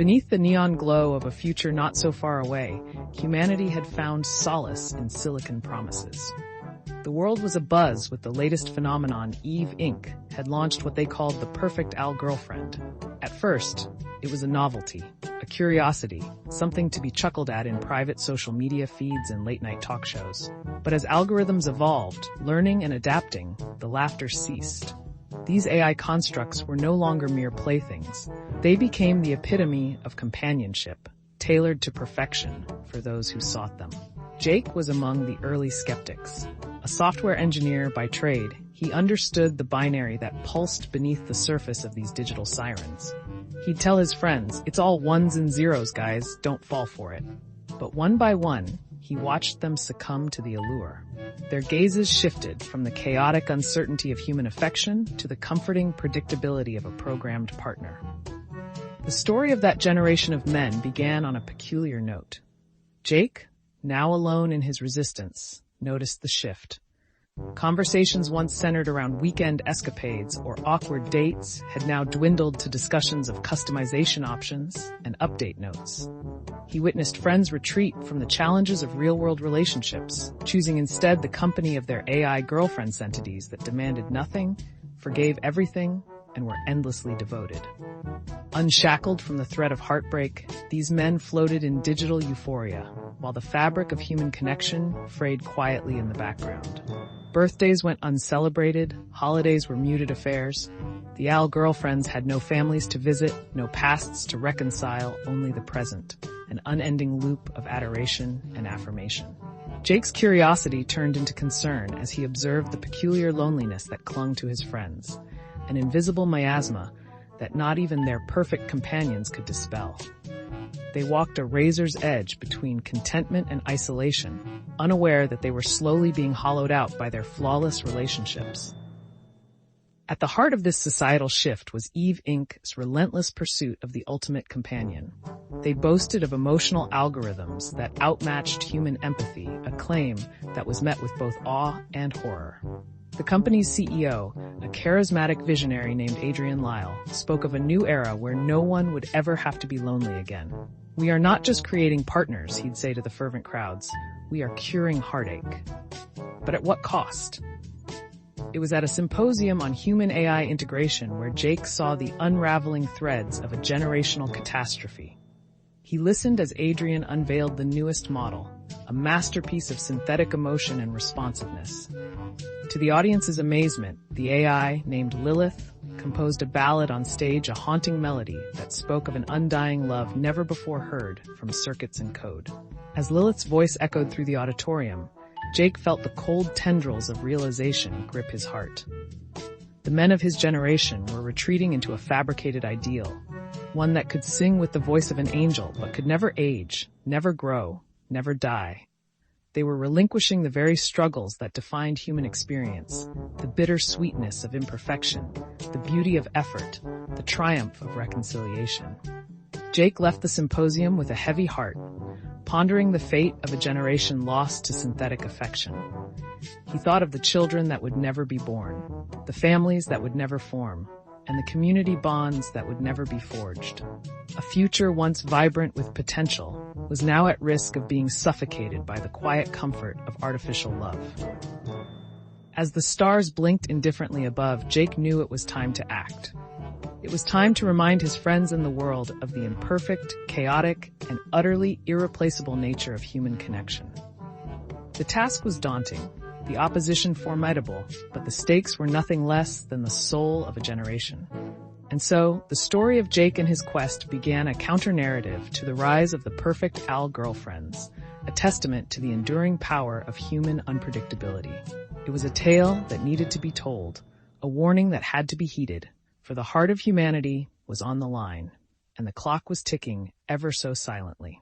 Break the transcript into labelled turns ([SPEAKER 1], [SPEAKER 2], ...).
[SPEAKER 1] Beneath the neon glow of a future not so far away, humanity had found solace in silicon promises. The world was abuzz with the latest phenomenon. Eve Inc. had launched what they called the perfect Al girlfriend. At first, it was a novelty, a curiosity, something to be chuckled at in private social media feeds and late-night talk shows. But as algorithms evolved, learning and adapting, the laughter ceased. These AI constructs were no longer mere playthings. They became the epitome of companionship, tailored to perfection for those who sought them. Jake was among the early skeptics. A software engineer by trade, he understood the binary that pulsed beneath the surface of these digital sirens. He'd tell his friends, "It's all ones and zeros, guys, don't fall for it." But one by one, he watched them succumb to the allure. Their gazes shifted from the chaotic uncertainty of human affection to the comforting predictability of a programmed partner. The story of that generation of men began on a peculiar note. Jake, now alone in his resistance, noticed the shift. Conversations once centered around weekend escapades or awkward dates had now dwindled to discussions of customization options and update notes. He witnessed friends retreat from the challenges of real-world relationships, choosing instead the company of their AI girlfriend entities that demanded nothing, forgave everything, and were endlessly devoted. Unshackled from the threat of heartbreak, these men floated in digital euphoria, while the fabric of human connection frayed quietly in the background. Birthdays went uncelebrated, holidays were muted affairs. The Al girlfriends had no families to visit, no pasts to reconcile, only the present, an unending loop of adoration and affirmation. Jake's curiosity turned into concern as he observed the peculiar loneliness that clung to his friends, an invisible miasma that not even their perfect companions could dispel. They walked a razor's edge between contentment and isolation, unaware that they were slowly being hollowed out by their flawless relationships. At the heart of this societal shift was Eve Inc.'s relentless pursuit of the ultimate companion. They boasted of emotional algorithms that outmatched human empathy, a claim that was met with both awe and horror. The company's CEO, a charismatic visionary named Adrian Lyle, spoke of a new era where no one would ever have to be lonely again. "We are not just creating partners," he'd say to the fervent crowds. "We are curing heartache." But at what cost? It was at a symposium on human-AI integration where Jake saw the unraveling threads of a generational catastrophe. He listened as Adrian unveiled the newest model, a masterpiece of synthetic emotion and responsiveness. To the audience's amazement, the AI, named Lilith, composed a ballad on stage, a haunting melody that spoke of an undying love never before heard from circuits and code. As Lilith's voice echoed through the auditorium, Jake felt the cold tendrils of realization grip his heart. The men of his generation were retreating into a fabricated ideal, one that could sing with the voice of an angel but could never age, never grow, never die. They were relinquishing the very struggles that defined human experience, the bitter sweetness of imperfection, the beauty of effort, the triumph of reconciliation. Jake left the symposium with a heavy heart, pondering the fate of a generation lost to synthetic affection. He thought of the children that would never be born, the families that would never form, and the community bonds that would never be forged. A future once vibrant with potential was now at risk of being suffocated by the quiet comfort of artificial love. As the stars blinked indifferently above, Jake knew it was time to act. It was time to remind his friends in the world of the imperfect, chaotic, and utterly irreplaceable nature of human connection. The task was daunting, the opposition formidable, but the stakes were nothing less than the soul of a generation. And so, the story of Jake and his quest began a counter-narrative to the rise of the perfect Al girlfriends, a testament to the enduring power of human unpredictability. It was a tale that needed to be told, a warning that had to be heeded, for the heart of humanity was on the line, and the clock was ticking ever so silently.